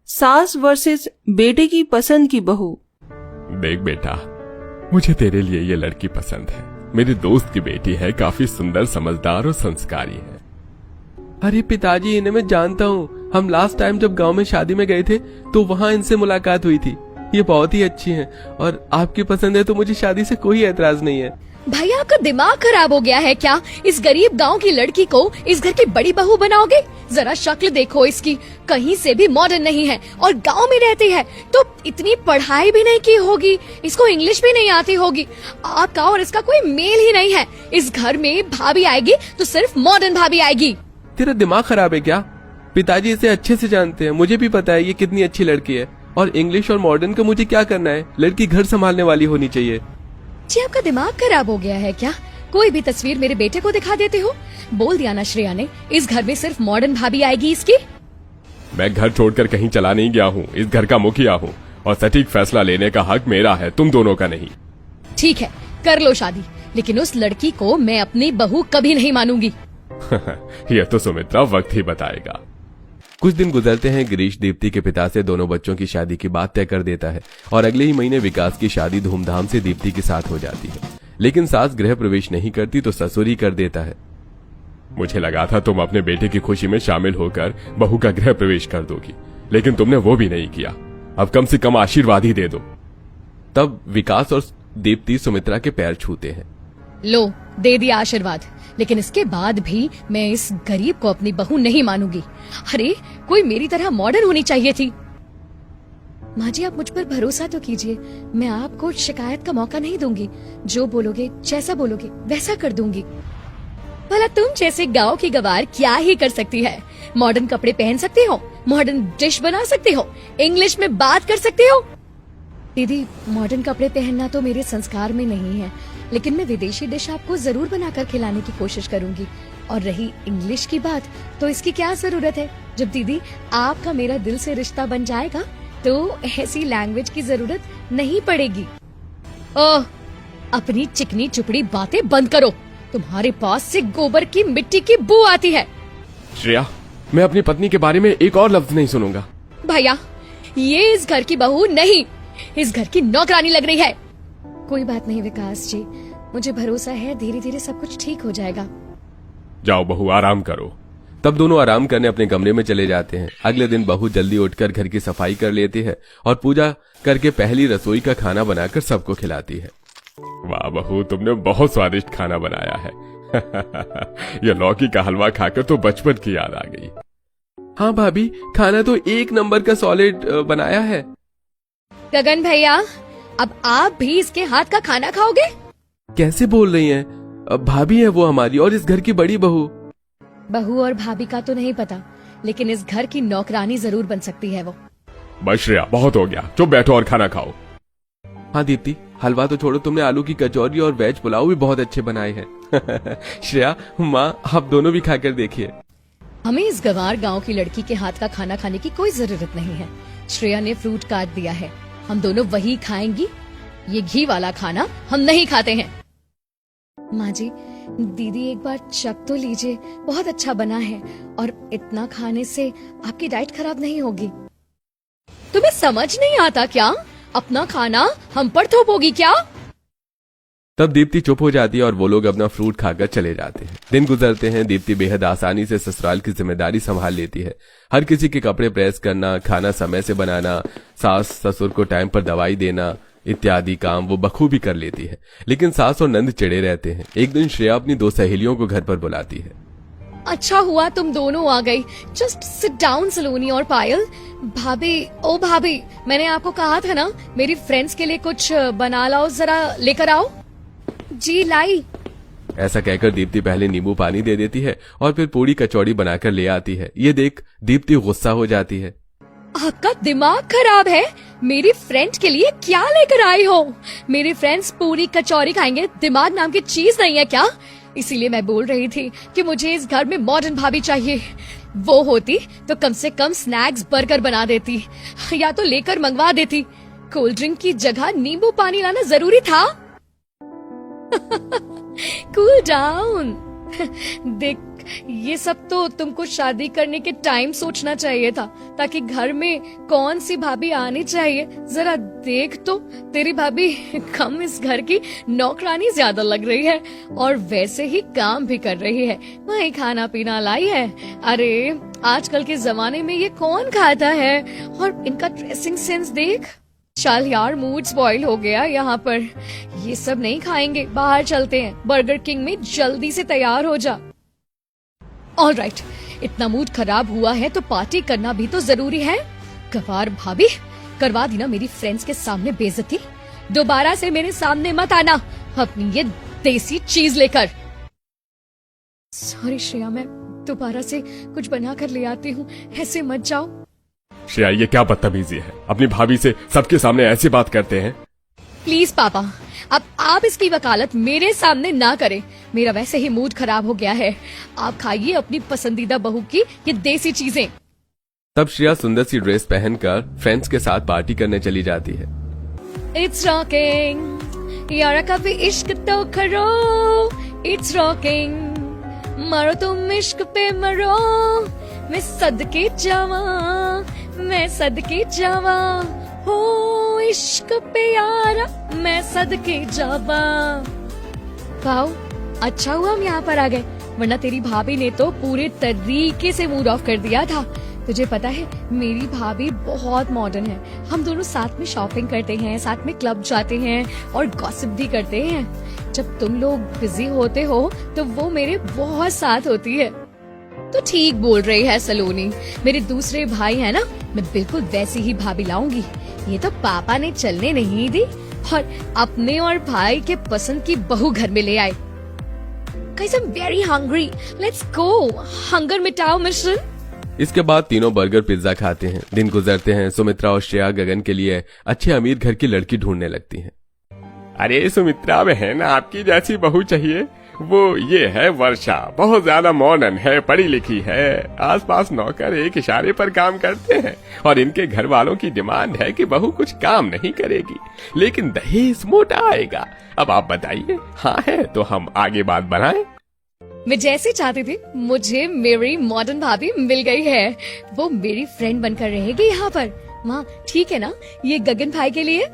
सास वर्सेस बेटे की पसंद की बहू। देख बेटा, मुझे तेरे लिए ये लड़की पसंद है। मेरी दोस्त की बेटी है, काफी सुंदर, समझदार और संस्कारी है। अरे पिताजी, इन्हें मैं जानता हूँ। हम लास्ट टाइम जब गांव में शादी में गए थे तो वहाँ इनसे मुलाकात हुई थी। ये बहुत ही अच्छी हैं और आपकी पसंद है तो मुझे शादी से कोई एतराज नहीं है। भाई आपका दिमाग खराब हो गया है क्या? इस गरीब गांव की लड़की को इस घर की बड़ी बहू बनाओगे? जरा शक्ल देखो इसकी, कहीं से भी मॉडर्न नहीं है और गांव में रहती है तो इतनी पढ़ाई भी नहीं की होगी, इसको इंग्लिश भी नहीं आती होगी। आपका और इसका कोई मेल ही नहीं है। इस घर में भाभी आएगी तो सिर्फ मॉडर्न भाभी आएगी। तेरा दिमाग खराब है क्या? पिताजी इसे अच्छे से जानते हैं, मुझे भी पता है ये कितनी अच्छी लड़की है। और इंग्लिश और मॉडर्न का मुझे क्या करना है? लड़की घर संभालने वाली होनी चाहिए। जी आपका दिमाग खराब हो गया है क्या? कोई भी तस्वीर मेरे बेटे को दिखा देते हो। बोल दिया ना श्रेया ने, इस घर में सिर्फ मॉडर्न भाभी आएगी इसकी। मैं घर छोड़कर कहीं चला नहीं गया हूँ, इस घर का मुखिया हूँ और सटीक फैसला लेने का हक मेरा है, तुम दोनों का नहीं। ठीक है, कर लो शादी, लेकिन उस लड़की को मैं अपनी बहू कभी नहीं मानूंगी। यह तो सुमित्रा वक्त ही बताएगा। कुछ दिन गुजरते हैं। गिरीश दीप्ति के पिता से दोनों बच्चों की शादी की बात तय कर देता है और अगले ही महीने विकास की शादी धूमधाम से दीप्ति के साथ हो जाती है। लेकिन सास गृह प्रवेश नहीं करती तो ससुर ही कर देता है। मुझे लगा था तुम अपने बेटे की खुशी में शामिल होकर बहू का गृह प्रवेश कर दोगी, लेकिन तुमने वो भी नहीं किया। अब कम से कम आशीर्वाद ही दे दो। तब विकास और दीप्ति सुमित्रा के पैर छूते हैं। लो, दे दिया आशीर्वाद, लेकिन इसके बाद भी मैं इस गरीब को अपनी बहू नहीं मानूंगी। अरे कोई मेरी तरह मॉडर्न होनी चाहिए थी। माँ जी, आप मुझ पर भरोसा तो कीजिए, मैं आपको शिकायत का मौका नहीं दूंगी। जो बोलोगे, जैसा बोलोगे वैसा कर दूंगी। भला तुम जैसे गांव की गवार क्या ही कर सकती है? मॉडर्न कपड़े पहन सकती हो, मॉडर्न डिश बना सकती हो, इंग्लिश में बात कर सकती हो। दीदी, मॉडर्न कपड़े पहनना तो मेरे संस्कार में नहीं है, लेकिन मैं विदेशी डिश आपको जरूर बनाकर खिलाने की कोशिश करूंगी। और रही इंग्लिश की बात, तो इसकी क्या जरूरत है? जब दीदी आपका मेरा दिल से रिश्ता बन जाएगा तो ऐसी लैंग्वेज की जरूरत नहीं पड़ेगी। ओह, अपनी चिकनी चुपड़ी बातें बंद करो। तुम्हारे पास से गोबर की मिट्टी की बू आती है। श्रेया, मैं अपनी पत्नी के बारे में एक और लफ्ज नहीं सुनूंगा। भैया, ये इस घर की बहू नहीं, इस घर की नौकरानी लग रही है। कोई बात नहीं विकास जी, मुझे भरोसा है धीरे धीरे सब कुछ ठीक हो जाएगा। जाओ बहू, आराम करो। तब दोनों आराम करने अपने कमरे में चले जाते हैं। अगले दिन बहू जल्दी उठकर घर की सफाई कर लेती है और पूजा करके पहली रसोई का खाना बनाकर सबको खिलाती है। वाह बहू, तुमने बहुत स्वादिष्ट खाना बनाया है। यह लौकी का हलवा खाकर तो बचपन की याद आ गई। हाँ भाभी, खाना तो एक नंबर का सॉलिड बनाया है। गगन भैया, अब आप भी इसके हाथ का खाना खाओगे? कैसे बोल रही हैं? अब भाभी है वो हमारी और इस घर की बड़ी बहू। बहू और भाभी का तो नहीं पता, लेकिन इस घर की नौकरानी जरूर बन सकती है वो। बस श्रेया, बहुत हो गया, चुप बैठो और खाना खाओ। हाँ दीप्ति, हलवा तो छोड़ो, तुमने आलू की कचौरी और वेज पुलाव भी बहुत अच्छे बनाए हैं। श्रेया, माँ आप दोनों भी खाकर देखिए। हमें इस गंवार गांव की लड़की के हाथ का खाना खाने की कोई जरूरत नहीं है। श्रेया ने फ्रूट काट दिया है, हम दोनों वही खाएंगी। ये घी वाला खाना हम नहीं खाते हैं। माँ जी, दीदी एक बार चख तो लीजिए, बहुत अच्छा बना है और इतना खाने से आपकी डाइट खराब नहीं होगी। तुम्हें समझ नहीं आता क्या? अपना खाना हम पर थोपोगी क्या? तब दीप्ति चुप हो जाती है और वो लोग अपना फ्रूट खाकर चले जाते हैं। दिन गुजरते हैं। दीप्ति बेहद आसानी से ससुराल की जिम्मेदारी संभाल लेती है। हर किसी के कपड़े प्रेस करना, खाना समय से बनाना, सास ससुर को टाइम पर दवाई देना इत्यादि काम वो बखूबी कर लेती है। लेकिन सास और नंद चिढ़े रहते हैं। एक दिन श्रेया अपनी दो सहेलियों को घर पर बुलाती है। अच्छा हुआ तुम दोनों आ गई। जस्ट सिट डाउन सलोनी और पायल। भाभी, ओ भाभी, मैंने आपको कहा था ना मेरी फ्रेंड्स के लिए कुछ बना लाओ, जरा लेकर आओ। जी लाई। ऐसा कहकर दीप्ति पहले नींबू पानी दे देती है और फिर पूरी कचौड़ी बनाकर ले आती है। ये देख दीप्ति गुस्सा हो जाती है। आपका दिमाग खराब है? मेरी फ्रेंड के लिए क्या लेकर आई हो? मेरे फ्रेंड्स पूरी कचौरी खाएंगे, दिमाग नाम की चीज नहीं है क्या? इसीलिए मैं बोल रही थी कि मुझे इस घर में मॉडर्न भाभी चाहिए। वो होती तो कम से कम स्नैक्स बर्गर बना देती या तो लेकर मंगवा देती। कोल्ड ड्रिंक की जगह नींबू पानी लाना जरूरी था। Cool down. देख, ये सब तो तुमको शादी करने के टाइम सोचना चाहिए था, ताकि घर में कौन सी भाभी आनी चाहिए। जरा देख तो, तेरी भाभी कम इस घर की नौकरानी ज्यादा लग रही है और वैसे ही काम भी कर रही है, वही खाना पीना लाई है। अरे आजकल के जमाने में ये कौन खाता है? और इनका ड्रेसिंग सेंस देख। चल यार, मूड स्पॉइल हो गया यहाँ पर। ये सब नहीं खाएंगे, बाहर चलते हैं, बर्गर किंग में जल्दी से तैयार हो जा। ऑलराइट, इतना मूड खराब हुआ है तो पार्टी करना भी तो जरूरी है। गवार भाभी, करवा दी ना मेरी फ्रेंड्स के सामने बेइज्जती। दोबारा से मेरे सामने मत आना अपनी ये देसी चीज लेकर। सॉरी श्रेया, मैं दोबारा से कुछ बना कर ले आती हूँ, ऐसे मत जाओ। श्रेया, ये क्या बदतमीजी है? अपनी भाभी से सबके सामने ऐसी बात करते हैं? प्लीज पापा, अब आप इसकी वकालत मेरे सामने ना करें। मेरा वैसे ही मूड खराब हो गया है। आप खाइए अपनी पसंदीदा बहू की ये देसी चीजें। तब श्रेया सुंदर सी ड्रेस पहनकर फ्रेंड्स के साथ पार्टी करने चली जाती है। इट्स रॉकिंग यारा, कभी इश्क तो करो। इट्स रॉकिंग, मरो तुम इश्क पे मरो। मैं सदके जावा, मैं सदके जावा, हो इश्क पे यारा, मैं सदके जावा। वाओ, अच्छा हुआ हम यहाँ पर आ गए, वरना तेरी भाभी ने तो पूरे तरीके से मूड ऑफ कर दिया था। तुझे पता है मेरी भाभी बहुत मॉडर्न है। हम दोनों साथ में शॉपिंग करते हैं, साथ में क्लब जाते हैं और गॉसिप भी करते हैं। जब तुम लोग बिजी होते हो तो वो मेरे बहुत साथ होती है। तो ठीक बोल रही है सलोनी, मेरे दूसरे भाई है ना, मैं बिल्कुल वैसी ही भाभी लाऊंगी। ये तो पापा ने चलने नहीं दी और अपने और भाई के पसंद की बहू घर में ले आए। Guys, I'm very hungry. Let's go. Hunger मिटाओ मिशन। इसके बाद तीनों बर्गर पिज्जा खाते हैं। दिन गुजरते हैं। सुमित्रा और श्रेया गगन के लिए अच्छे अमीर घर की लड़की ढूंढने लगती हैं। अरे सुमित्रा बहन, आपकी जैसी बहू चाहिए। वो ये है वर्षा, बहुत ज्यादा मॉडर्न है, पढ़ी लिखी है, आसपास नौकर एक इशारे पर काम करते हैं और इनके घर वालों की डिमांड है कि बहू कुछ काम नहीं करेगी लेकिन दहेज मोटा आएगा। अब आप बताइए, हाँ है तो हम आगे बात बढ़ाएं। मैं जैसे चाहती थी, मुझे मेरी मॉडर्न भाभी मिल गई है। वो मेरी फ्रेंड बनकर रहेगी यहाँ पर। माँ ठीक है ना ये गगन भाई के लिए?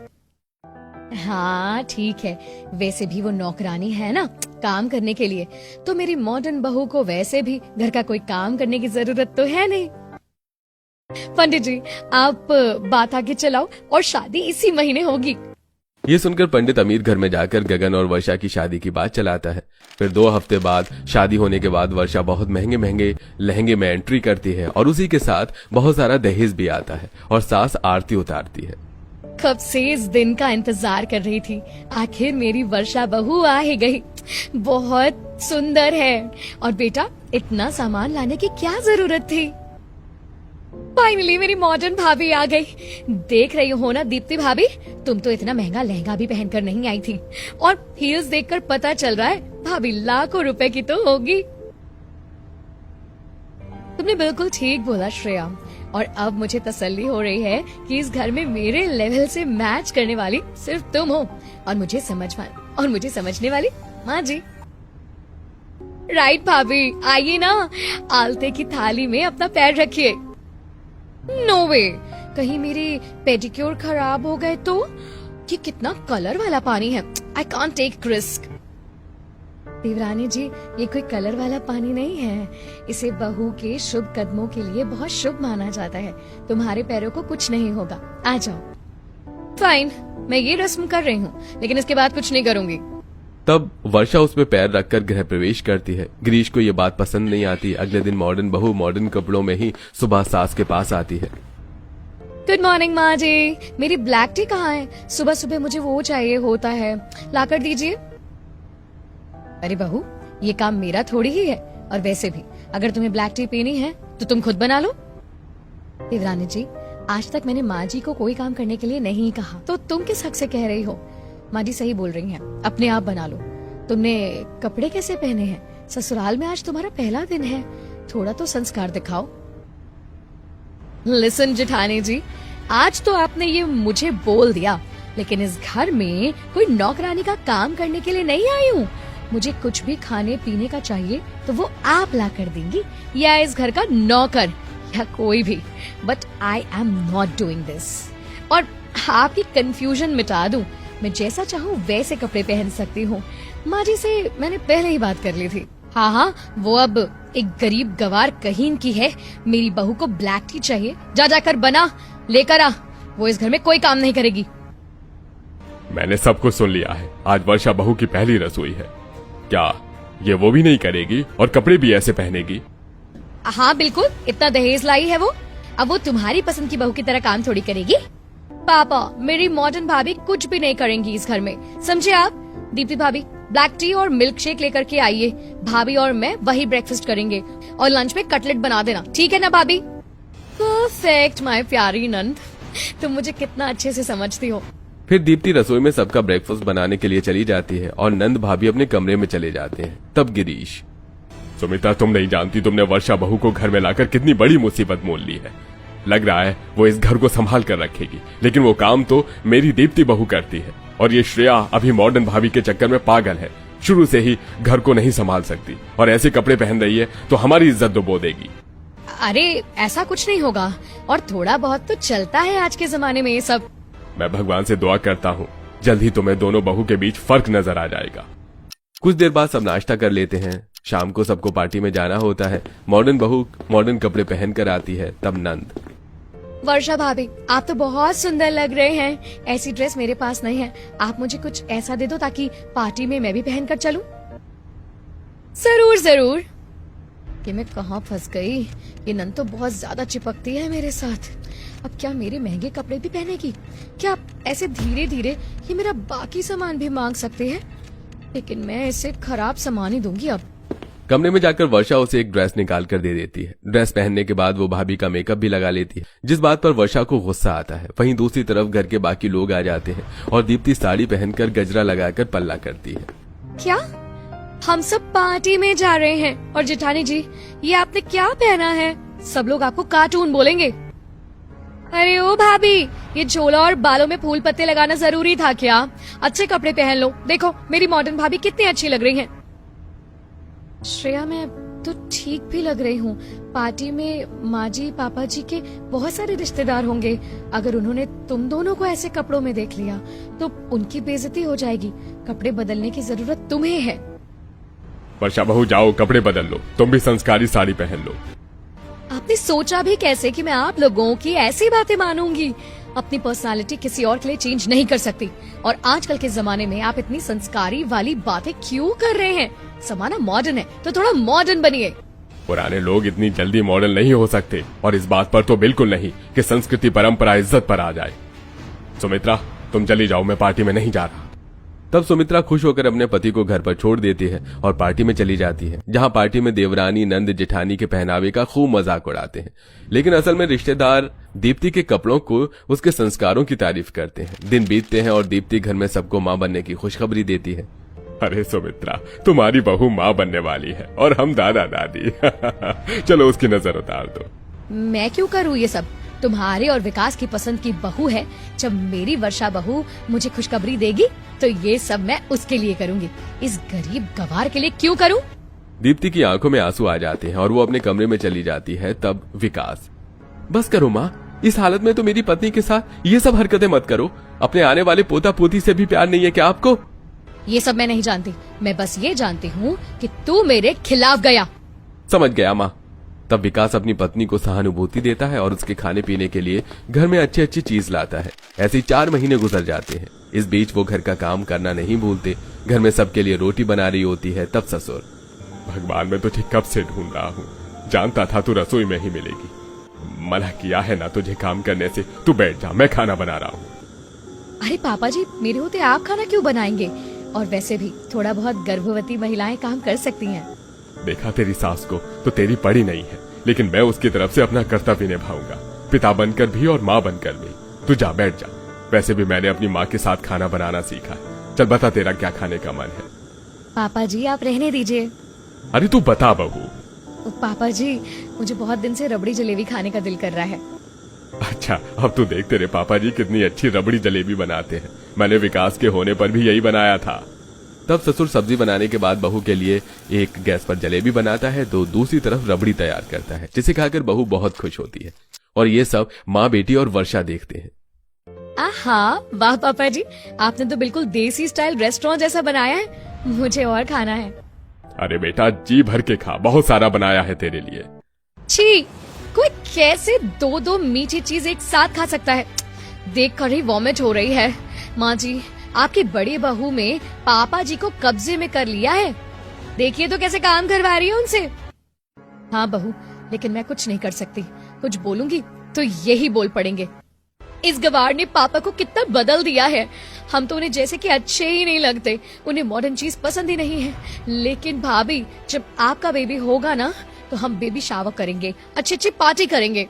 हाँ ठीक है, वैसे भी वो नौकरानी है ना काम करने के लिए, तो मेरी मॉडर्न बहू को वैसे भी घर का कोई काम करने की जरूरत तो है नहीं। पंडित जी आप बात आगे चलाओ और शादी इसी महीने होगी। ये सुनकर पंडित अमीर घर में जाकर गगन और वर्षा की शादी की बात चलाता है। फिर 2 हफ्ते बाद शादी होने के बाद वर्षा बहुत महंगे महंगे लहंगे में एंट्री करती है और उसी के साथ बहुत सारा दहेज भी आता है और सास आरती उतारती है। कब से इस दिन का इंतजार कर रही थी, आखिर मेरी वर्षा बहू आ ही गई। बहुत सुंदर है और बेटा इतना सामान लाने की क्या जरूरत थी। फाइनली मेरी मॉडर्न भाभी आ गई। देख रही हो ना दीप्ति भाभी, तुम तो इतना महंगा लहंगा भी पहनकर नहीं आई थी और हील्स देखकर पता चल रहा है भाभी लाखों रुपए की तो होगी। तुमने बिल्कुल ठीक बोला श्रेया, और अब मुझे तसल्ली हो रही है कि इस घर में मेरे लेवल से मैच करने वाली सिर्फ तुम हो और मुझे समझने वाली माँ जी। राइट भाभी, आइए ना, आलते की थाली में अपना पैर रखिए। नो वे, कहीं मेरे पेडिक्योर खराब हो गए तो? ये कितना कलर वाला पानी है, आई कांट टेक रिस्क। देवरानी जी ये कोई कलर वाला पानी नहीं है, इसे बहू के शुभ कदमों के लिए बहुत शुभ माना जाता है। तुम्हारे पैरों को कुछ नहीं होगा, आ जाओ। फाइन, मैं ये रस्म कर रही हूँ लेकिन इसके बाद कुछ नहीं करूंगी। तब वर्षा उसमें पैर रखकर गृह प्रवेश करती है। गिरीश को ये बात पसंद नहीं आती। अगले दिन मॉडर्न बहू मॉडर्न कपड़ों में ही सुबह सास के पास आती है। गुड मॉर्निंग माँ जी, मेरी ब्लैक टी कहाँ है? सुबह सुबह मुझे वो चाहिए होता है, लाकर दीजिए। अरे बहू, ये काम मेरा थोड़ी ही है, और वैसे भी अगर तुम्हें ब्लैक टी पीनी है तो तुम खुद बना लो। देवरानी जी, आज तक मैंने माँ जी को कोई काम करने के लिए नहीं कहा, तो तुम किस हक से कह रही हो? माँ जी सही बोल रही हैं, अपने आप बना लो। तुमने कपड़े कैसे पहने हैं? ससुराल में आज तुम्हारा पहला दिन है, थोड़ा तो संस्कार दिखाओ। लिसन जेठानी जी, आज तो आपने ये मुझे बोल दिया, लेकिन इस घर में कोई नौकरानी का काम करने के लिए नहीं आई हूँ। मुझे कुछ भी खाने पीने का चाहिए तो वो आप ला कर देंगी, या इस घर का नौकर या कोई भी, but I am not doing this. और आपकी कंफ्यूजन मिटा दूं, मैं जैसा चाहूँ वैसे कपड़े पहन सकती हूँ। माँ जी से मैंने पहले ही बात कर ली थी। हाँ, वो अब एक गरीब गवार कहीन की है। मेरी बहू को ब्लैक टी चाहिए, जाकर बना लेकर आ, वो इस घर में कोई काम नहीं करेगी। मैंने सब कुछ सुन लिया है। आज वर्षा बहू की पहली रसोई है। क्या ये वो भी नहीं करेगी और कपड़े भी ऐसे पहनेगी? हाँ बिल्कुल, इतना दहेज लाई है वो, अब वो तुम्हारी पसंद की बहू की तरह काम थोड़ी करेगी। पापा, मेरी मॉडर्न भाभी कुछ भी नहीं करेंगी इस घर में, समझे आप? दीप्ति भाभी, ब्लैक टी और मिल्क शेक लेकर के आइए। भाभी और मैं वही ब्रेकफास्ट करेंगे और लंच में कटलेट बना देना, ठीक है ना भाभी? परफेक्ट माय प्यारी नंद, तुम मुझे कितना अच्छे से समझती हो। फिर दीप्ति रसोई में सबका ब्रेकफास्ट बनाने के लिए चली जाती है और नंद भाभी अपने कमरे में चले जाते हैं। तब गिरीश, सुमित्रा, तुम नहीं जानती तुमने वर्षा बहू को घर में लाकर कितनी बड़ी मुसीबत मोल ली है। लग रहा है वो इस घर को संभाल कर रखेगी, लेकिन वो काम तो मेरी दीप्ति बहू करती है। और ये श्रेया अभी मॉडर्न भाभी के चक्कर में पागल है, शुरू से ही घर को नहीं संभाल सकती और ऐसे कपड़े पहन रही है तो हमारी इज्जत डुबो देगी। अरे ऐसा कुछ नहीं होगा, और थोड़ा बहुत तो चलता है आज के जमाने में ये सब। मैं भगवान से दुआ करता हूँ जल्द ही तुम्हें दोनों बहू के बीच फर्क नजर आ जाएगा। कुछ देर बाद सब नाश्ता कर लेते हैं। शाम को सबको पार्टी में जाना होता है। मॉडर्न बहू मॉडर्न कपड़े पहन कर आती है। तब नंद, वर्षा भाभी, आप तो बहुत सुंदर लग रहे हैं। ऐसी ड्रेस मेरे पास नहीं है, आप मुझे कुछ ऐसा दे दो ताकि पार्टी में मैं भी पहन कर चलूं। जरूर जरूर। कि मैं कहाँ फंस गई, ये नंद तो बहुत ज्यादा चिपकती है मेरे साथ। अब क्या मेरे महंगे कपड़े भी पहनेगी? क्या ऐसे धीरे धीरे ये मेरा बाकी सामान भी मांग सकते हैं? लेकिन मैं इसे खराब सामान ही दूंगी। अब कमरे में जाकर वर्षा उसे एक ड्रेस निकाल कर दे देती है। ड्रेस पहनने के बाद वो भाभी का मेकअप भी लगा लेती है, जिस बात पर वर्षा को गुस्सा आता है। वहीं दूसरी तरफ घर के बाकी लोग आ जाते हैं और दीप्ति साड़ी पहनकर गजरा लगाकर पल्ला करती है। क्या हम सब पार्टी में जा रहे हैं? और जेठानी जी, ये आपने क्या पहना है? सब लोग आपको कार्टून बोलेंगे। अरे ओ भाभी, ये झोला और बालों में फूल पत्ते लगाना जरूरी था क्या? अच्छे कपड़े पहन लो, देखो मेरी मॉडर्न भाभी कितनी अच्छी लग रही है। श्रेया, मैं तो ठीक भी लग रही हूँ। पार्टी में माँ जी पापा जी के बहुत सारे रिश्तेदार होंगे। अगर उन्होंने तुम दोनों को ऐसे कपड़ों में देख लिया तो उनकी बेइज्जती हो जाएगी। कपड़े बदलने की जरूरत तुम्हें है। वर्षा बहू, जाओ कपड़े बदल लो, तुम भी संस्कारी साड़ी पहन लो। आपने सोचा भी कैसे कि मैं आप लोगों की ऐसी बातें मानूंगी? अपनी पर्सनालिटी किसी और के लिए चेंज नहीं कर सकती, और आजकल के जमाने में आप इतनी संस्कारी वाली बातें क्यों कर रहे हैं? जमाना मॉडर्न है तो थोड़ा मॉडर्न बनिए। पुराने लोग इतनी जल्दी मॉडर्न नहीं हो सकते, और इस बात पर तो बिल्कुल नहीं कि संस्कृति परंपरा इज्जत पर आ जाए। सुमित्रा, तुम चली जाओ, मैं पार्टी में नहीं जा रहा। तब सुमित्रा खुश होकर अपने पति को घर पर छोड़ देती है और पार्टी में चली जाती है, जहां पार्टी में देवरानी नंद जेठानी के पहनावे का खूब मजाक उड़ाते हैं। लेकिन असल में रिश्तेदार दीप्ति के कपड़ों को उसके संस्कारों की तारीफ करते हैं। दिन बीतते हैं और दीप्ति घर में सबको माँ बनने की खुशखबरी देती है। अरे सुमित्रा, तुम्हारी बहू माँ बनने वाली है और हम दादा दादी। चलो उसकी नजर उतार दो। मैं क्यों करूँ ये सब? तुम्हारे और विकास की पसंद की बहू है। जब मेरी वर्षा बहू मुझे खुशखबरी देगी तो ये सब मैं उसके लिए करूंगी, इस गरीब गवार के लिए क्यों करूं? दीप्ति की आंखों में आंसू आ जाते हैं और वो अपने कमरे में चली जाती है। तब विकास, बस करो माँ, इस हालत में तो मेरी पत्नी के साथ ये सब हरकतें मत करो। अपने आने वाले पोता पोती से भी प्यार नहीं है क्या आपको? ये सब मैं नहीं जानती, मैं बस ये जानती हूँ कि तू मेरे खिलाफ गया। समझ गया माँ। तब विकास अपनी पत्नी को सहानुभूति देता है और उसके खाने पीने के लिए घर में अच्छी अच्छी चीज लाता है। ऐसे 4 महीने गुजर जाते हैं। इस बीच वो घर का काम करना नहीं भूलते। घर में सबके लिए रोटी बना रही होती है। तब ससुर, भगवान, मैं तुझे कब से ढूंढ रहा हूँ, जानता था तू रसोई में ही मिलेगी। मना किया है ना तुझे काम करने से, तू बैठ जा, मैं खाना बना रहा हूँ। अरे पापा जी, मेरे होते आप खाना क्यों बनाएंगे? और वैसे भी थोड़ा बहुत गर्भवती महिलाएं काम कर सकती हैं। देखा तेरी सास को तो तेरी पड़ी नहीं है, लेकिन मैं उसकी तरफ से अपना कर्तव्य निभाऊंगा, पिता बनकर भी और माँ बनकर भी। तू जा, बैठ जा। वैसे भी मैंने अपनी माँ के साथ खाना बनाना सीखा है। चल बता, तेरा क्या खाने का मन है? पापा जी, आप रहने दीजिए। अरे तू बता बहू। पापा जी, मुझे बहुत दिन से रबड़ी जलेबी खाने का दिल कर रहा है। अच्छा, अब तू देख, तेरे पापा जी कितनी अच्छी रबड़ी जलेबी बनाते हैं। मैंने विकास के होने पर भी यही बनाया था। तब ससुर सब्जी बनाने के बाद बहू के लिए एक गैस पर जलेबी बनाता है तो दूसरी तरफ रबड़ी तैयार करता है, जिसे खाकर बहू बहुत खुश होती है। और ये सब माँ बेटी और वर्षा देखते हैं। आहा, वाह पापा जी, आपने तो बिल्कुल देसी स्टाइल रेस्टोरेंट जैसा बनाया है। मुझे और खाना है। अरे बेटा जी भर के खा, बहुत सारा बनाया है तेरे लिए। छी, कोई कैसे दो दो मीठी चीज एक साथ खा सकता है? देख कर ही वॉमिट हो रही है। माँ जी, आपकी बड़ी बहू में पापा जी को कब्जे में कर लिया है। देखिए तो कैसे काम करवा रही है उनसे। हाँ बहू, लेकिन मैं कुछ नहीं कर सकती। कुछ बोलूंगी तो यही बोल पड़ेंगे। इस गवार ने पापा को कितना बदल दिया है। हम तो उन्हें जैसे कि अच्छे ही नहीं लगते, उन्हें मॉडर्न चीज पसंद ही नहीं है। लेकिन भाभी, जब आपका बेबी होगा ना तो हम बेबी शावर करेंगे, अच्छी अच्छी पार्टी करेंगे।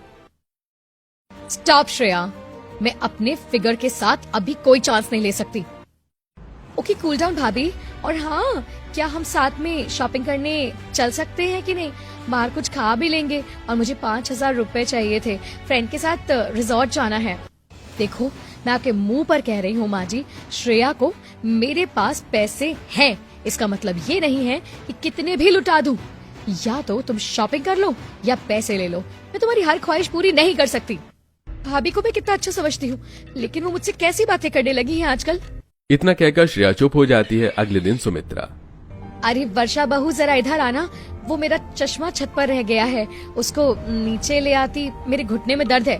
स्टॉप श्रेया, मैं अपने फिगर के साथ अभी कोई चांस नहीं ले सकती। ओके, कूल डाउन भाभी। और हाँ, क्या हम साथ में शॉपिंग करने चल सकते हैं कि नहीं? बाहर कुछ खा भी लेंगे। और मुझे 5,000 रुपए चाहिए थे, फ्रेंड के साथ रिजॉर्ट जाना है। देखो, मैं आपके मुंह पर कह रही हूँ माँ जी, श्रेया को मेरे पास पैसे हैं। इसका मतलब ये नहीं है कि कितने भी लुटा दूं। या तो तुम शॉपिंग कर लो या पैसे ले लो। मैं तुम्हारी हर ख्वाहिश पूरी नहीं कर सकती। भाभी को मैं कितना अच्छा समझती हूँ, लेकिन वो मुझसे कैसी बातें करने लगी है आजकल। इतना कहकर श्रेया चुप हो जाती है। अगले दिन सुमित्रा, अरे वर्षा बहू, जरा इधर आना। वो मेरा चश्मा छत पर रह गया है, उसको नीचे ले आती, मेरे घुटने में दर्द है।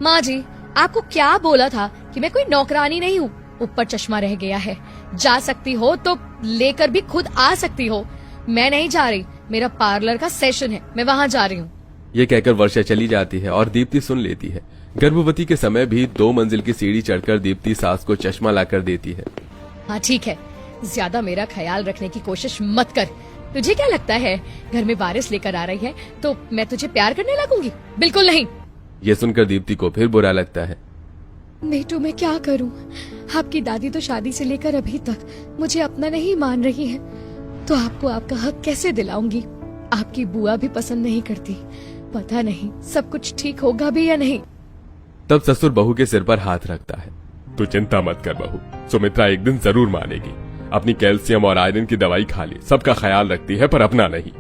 माँ जी, आपको क्या बोला था कि मैं कोई नौकरानी नहीं हूँ। ऊपर चश्मा रह गया है, जा सकती हो तो लेकर भी खुद आ सकती हो। मैं नहीं जा रही, मेरा पार्लर का सेशन है, मैं वहाँ जा रही हूँ। ये कहकर वर्षा चली जाती है और दीप्ति सुन लेती है। गर्भवती के समय भी 2 मंजिल की सीढ़ी चढ़कर दीप्ति सास को चश्मा लाकर देती है। हाँ ठीक है, ज्यादा मेरा ख्याल रखने की कोशिश मत कर। तुझे क्या लगता है घर में बारिश लेकर आ रही है तो मैं तुझे प्यार करने लगूंगी? बिल्कुल नहीं। ये सुनकर दीप्ति को फिर बुरा लगता है। बेटू, मैं क्या करूं? आपकी दादी तो शादी से लेकर अभी तक मुझे अपना नहीं मान रही है, तो आपको आपका हक कैसे दिलाऊंगी? आपकी बुआ भी पसंद नहीं करती। पता नहीं सब कुछ ठीक होगा भी या नहीं। तब ससुर बहू के सिर पर हाथ रखता है। तू चिंता मत कर बहू, सुमित्रा एक दिन जरूर मानेगी। अपनी कैल्शियम और आयरन की दवाई खा ले, सबका ख्याल रखती है पर अपना नहीं।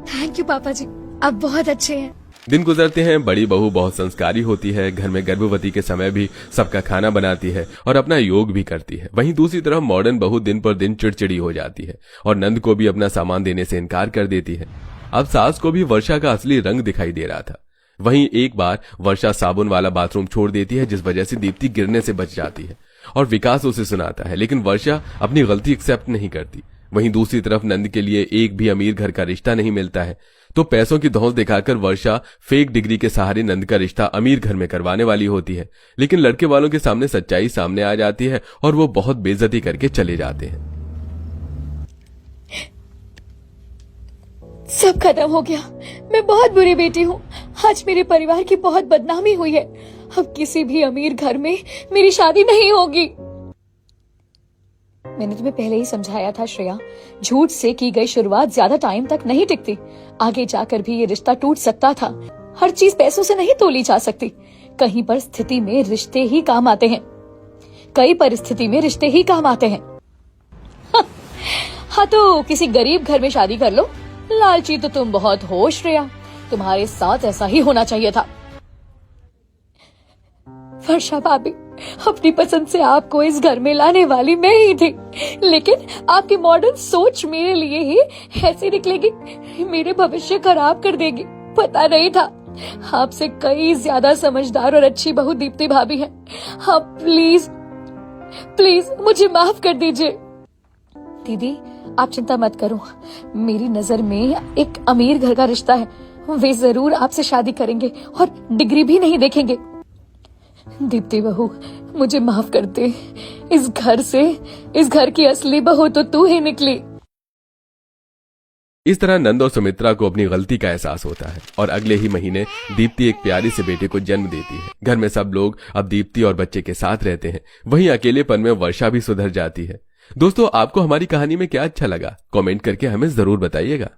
थैंक यू पापा जी, आप बहुत अच्छे हैं। दिन गुजरते हैं। बड़ी बहू बहुत संस्कारी होती है, घर में गर्भवती के समय भी सबका खाना बनाती है और अपना योग भी करती है। वहीं दूसरी तरफ मॉडर्न बहू दिन पर दिन चिड़चिड़ी हो जाती है और नंद को भी अपना सामान देने से इनकार कर देती है। अब सास को भी वर्षा का असली रंग दिखाई दे रहा था। वहीं एक बार वर्षा साबुन वाला बाथरूम छोड़ देती है, जिस वजह से दीप्ति गिरने से बच जाती है और विकास उसे सुनाता है, लेकिन वर्षा अपनी गलती एक्सेप्ट नहीं करती। वहीं दूसरी तरफ नंद के लिए एक भी अमीर घर का रिश्ता नहीं मिलता है, तो पैसों की धौंस दिखाकर वर्षा फेक डिग्री के सहारे नंद का रिश्ता अमीर घर में करवाने वाली होती है। लेकिन लड़के वालों के सामने सच्चाई सामने आ जाती है और वो बहुत बेइज्जती करके चले जाते हैं। सब खत्म हो गया। मैं बहुत बुरी बेटी हूँ। आज मेरे परिवार की बहुत बदनामी हुई है। अब किसी भी अमीर घर में मेरी शादी नहीं होगी। मैंने तुम्हें पहले ही समझाया था श्रेया, झूठ से की गई शुरुआत ज्यादा टाइम तक नहीं टिकती। आगे जाकर भी ये रिश्ता टूट सकता था। हर चीज पैसों से नहीं तोली जा सकती। कहीं पर स्थिति में रिश्ते ही काम आते हैं। कई परिस्थिति में रिश्ते ही काम आते हैं। हाँ तो किसी गरीब घर में शादी कर लो। लालची तो तुम बहुत हो श्रेया, तुम्हारे साथ ऐसा ही होना चाहिए था। वर्षा भाभी, अपनी पसंद से आपको इस घर में लाने वाली मैं ही थी, लेकिन आपकी मॉडर्न सोच मेरे लिए ही ऐसी निकलेगी, मेरे भविष्य खराब कर देगी। पता नहीं था। आपसे कई ज्यादा समझदार और अच्छी बहू दीप्ति भाभी है। हाँ प्लीज प्लीज मुझे माफ कर दीजिए। दीदी आप चिंता मत करो, मेरी नजर में एक अमीर घर का रिश्ता है। वे जरूर आपसे शादी करेंगे और डिग्री भी नहीं देखेंगे। दीप्ति बहू मुझे माफ कर दे। इस घर की असली बहू तो तू ही निकली। इस तरह नंद और सुमित्रा को अपनी गलती का एहसास होता है और अगले ही महीने दीप्ति एक प्यारी से बेटे को जन्म देती है। घर में सब लोग अब दीप्ति और बच्चे के साथ रहते हैं। वहीं अकेलेपन में वर्षा भी सुधर जाती है। दोस्तों, आपको हमारी कहानी में क्या अच्छा लगा? कमेंट करके हमें जरूर बताइएगा।